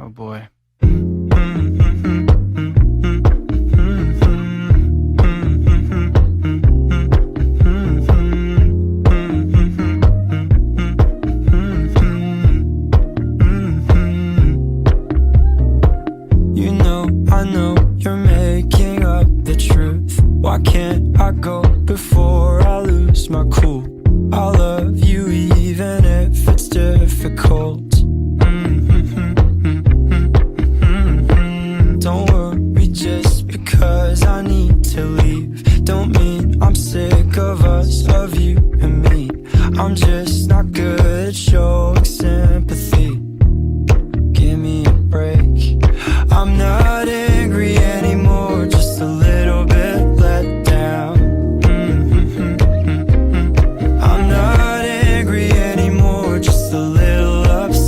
Oh boy. You know, I know you're making up the truth. Why can't